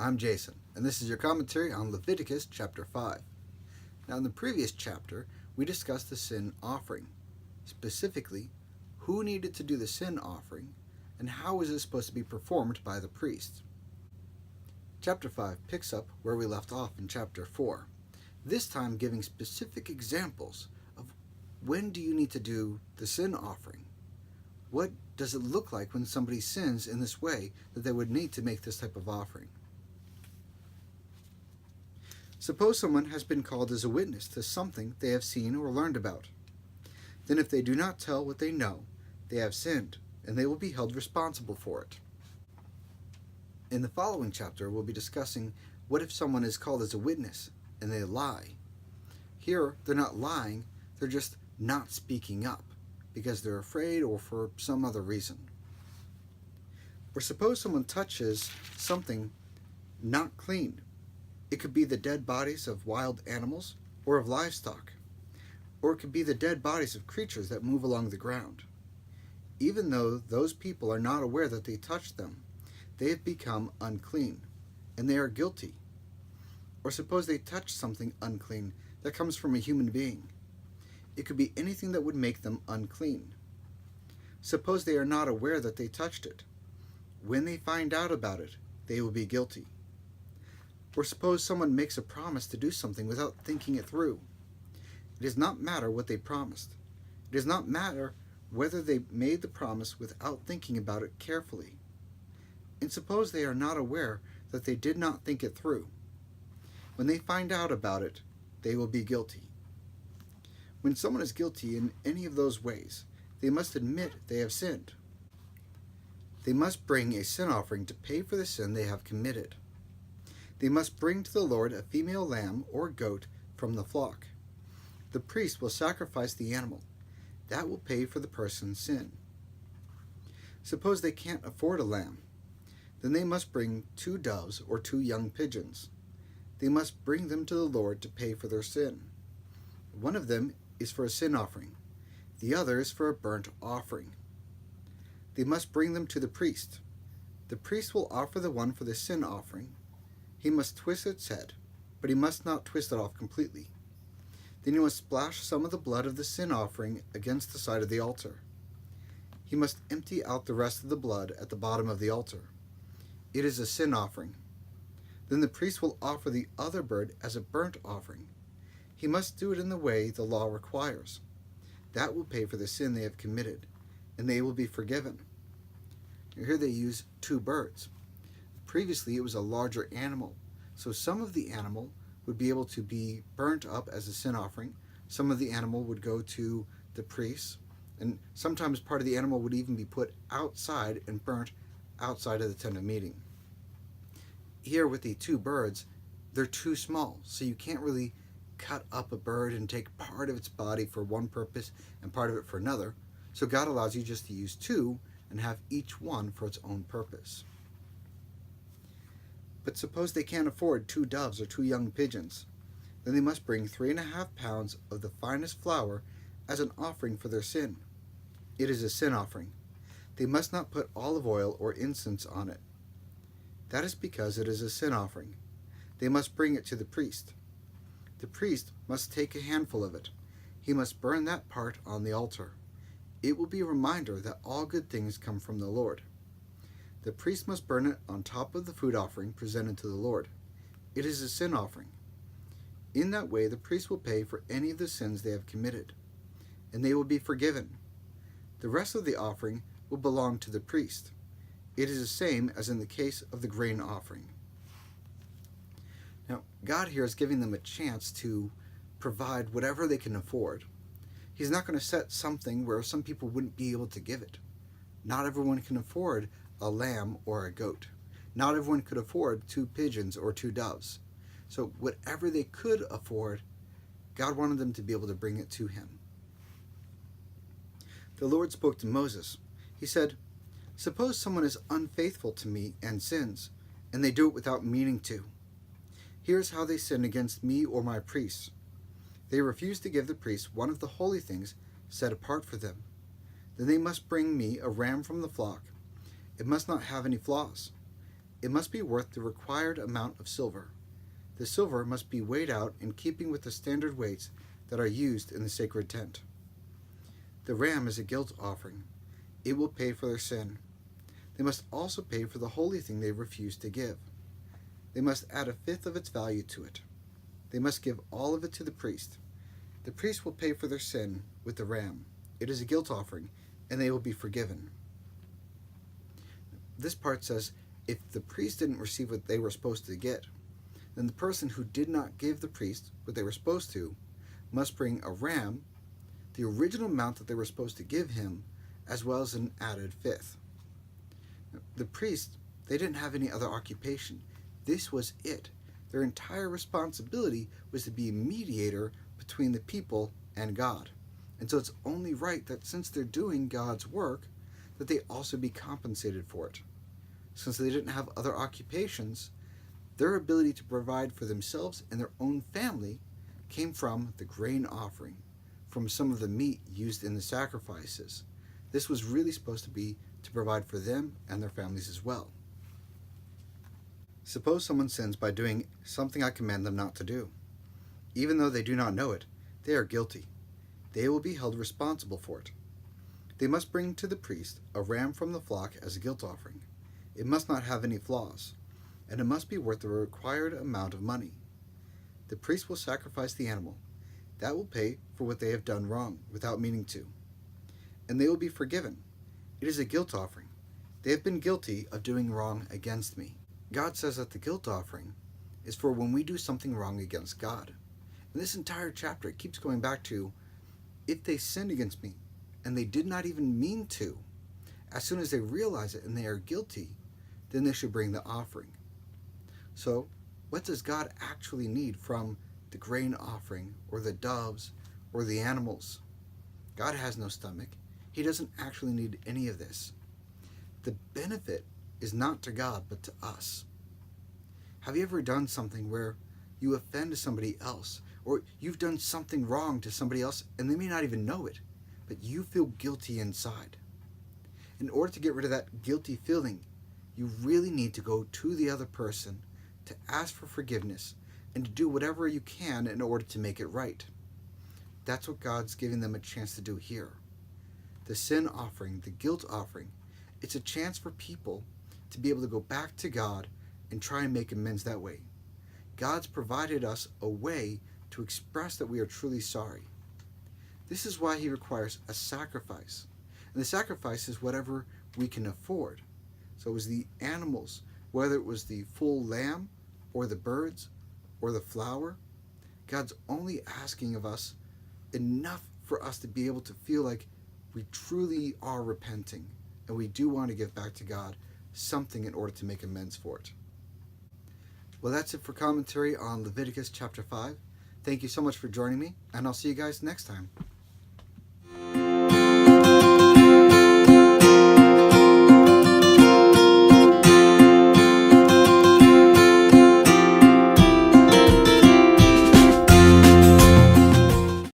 I'm Jason, and this is your commentary on Leviticus chapter 5. Now, in the previous chapter, we discussed the sin offering. Specifically, who needed to do the sin offering, and how was it supposed to be performed by the priest. Chapter 5 picks up where we left off in chapter 4, this time giving specific examples of when do you need to do the sin offering. What does it look like when somebody sins in this way that they would need to make this type of offering? Suppose someone has been called as a witness to something they have seen or learned about. Then if they do not tell what they know, they have sinned, and they will be held responsible for it. In the following chapter, we'll be discussing what if someone is called as a witness and they lie. Here, they're not lying, they're just not speaking up because they're afraid or for some other reason. Or suppose someone touches something not clean. It could be the dead bodies of wild animals or of livestock, or it could be the dead bodies of creatures that move along the ground. Even though those people are not aware that they touched them, they have become unclean, and they are guilty. Or suppose they touch something unclean that comes from a human being. It could be anything that would make them unclean. Suppose they are not aware that they touched it. When they find out about it, they will be guilty. Or suppose someone makes a promise to do something without thinking it through. It does not matter what they promised. It does not matter whether they made the promise without thinking about it carefully. And suppose they are not aware that they did not think it through. When they find out about it, they will be guilty. When someone is guilty in any of those ways, they must admit they have sinned. They must bring a sin offering to pay for the sin they have committed. They must bring to the Lord a female lamb or goat from the flock. The priest will sacrifice the animal. That will pay for the person's sin. Suppose they can't afford a lamb. Then they must bring 2 doves or 2 young pigeons. They must bring them to the Lord to pay for their sin. One of them is for a sin offering. The other is for a burnt offering. They must bring them to the priest. The priest will offer the one for the sin offering. He must twist its head, but he must not twist it off completely. Then he must splash some of the blood of the sin offering against the side of the altar. He must empty out the rest of the blood at the bottom of the altar. It is a sin offering. Then the priest will offer the other bird as a burnt offering. He must do it in the way the law requires. That will pay for the sin they have committed, and they will be forgiven. Here they use 2 birds. Previously, it was a larger animal, so some of the animal would be able to be burnt up as a sin offering. Some of the animal would go to the priest, and sometimes part of the animal would even be put outside and burnt outside of the tent of meeting. Here with the 2 birds, they're too small, so you can't really cut up a bird and take part of its body for one purpose and part of it for another. So God allows you just to use 2 and have each one for its own purpose. But suppose they can't afford 2 doves or 2 young pigeons. Then they must bring 3.5 pounds of the finest flour as an offering for their sin. It is a sin offering. They must not put olive oil or incense on it. That is because it is a sin offering. They must bring it to the priest. The priest must take a handful of it. He must burn that part on the altar. It will be a reminder that all good things come from the Lord. The priest must burn it on top of the food offering presented to the Lord. It is a sin offering. In that way, the priest will pay for any of the sins they have committed, and they will be forgiven. The rest of the offering will belong to the priest. It is the same as in the case of the grain offering. Now, God here is giving them a chance to provide whatever they can afford. He's not going to set something where some people wouldn't be able to give it. Not everyone can afford a lamb or a goat. Not everyone could afford 2 pigeons or 2 doves. So whatever they could afford, God wanted them to be able to bring it to him. The Lord spoke to Moses. He said, "Suppose someone is unfaithful to me and sins, and they do it without meaning to. Here's how they sin against me or my priests. They refuse to give the priest one of the holy things set apart for them. Then they must bring me a ram from the flock. It must not have any flaws. It must be worth the required amount of silver. The silver must be weighed out in keeping with the standard weights that are used in the sacred tent. The ram is a guilt offering. It will pay for their sin. They must also pay for the holy thing they refused to give. They must add a fifth of its value to it. They must give all of it to the priest. The priest will pay for their sin with the ram. It is a guilt offering, and they will be forgiven. This part says, if the priest didn't receive what they were supposed to get, then the person who did not give the priest what they were supposed to must bring a ram, the original amount that they were supposed to give him, as well as an added fifth. The priests, they didn't have any other occupation. This was it. Their entire responsibility was to be a mediator between the people and God. And so it's only right that since they're doing God's work, that they also be compensated for it. Since they didn't have other occupations, their ability to provide for themselves and their own family came from the grain offering, from some of the meat used in the sacrifices. This was really supposed to be to provide for them and their families as well. Suppose someone sins by doing something I command them not to do. Even though they do not know it, they are guilty. They will be held responsible for it. They must bring to the priest a ram from the flock as a guilt offering. It must not have any flaws, and it must be worth the required amount of money. The priest will sacrifice the animal. That will pay for what they have done wrong without meaning to. And they will be forgiven. It is a guilt offering. They have been guilty of doing wrong against me. God says that the guilt offering is for when we do something wrong against God. And this entire chapter, it keeps going back to, if they sinned against me and they did not even mean to, as soon as they realize it and they are guilty, then they should bring the offering. So, what does God actually need from the grain offering or the doves or the animals? God has no stomach. He doesn't actually need any of this. The benefit is not to God, but to us. Have you ever done something where you offend somebody else, or you've done something wrong to somebody else and they may not even know it, but you feel guilty inside? In order to get rid of that guilty feeling, you really need to go to the other person to ask for forgiveness and to do whatever you can in order to make it right. That's what God's giving them a chance to do here. The sin offering, the guilt offering, it's a chance for people to be able to go back to God and try and make amends that way. God's provided us a way to express that we are truly sorry. This is why He requires a sacrifice. And the sacrifice is whatever we can afford. So it was the animals, whether it was the full lamb or the birds or the flour. God's only asking of us enough for us to be able to feel like we truly are repenting and we do want to give back to God something in order to make amends for it. Well, that's it for commentary on Leviticus chapter 5. Thank you so much for joining me, and I'll see you guys next time.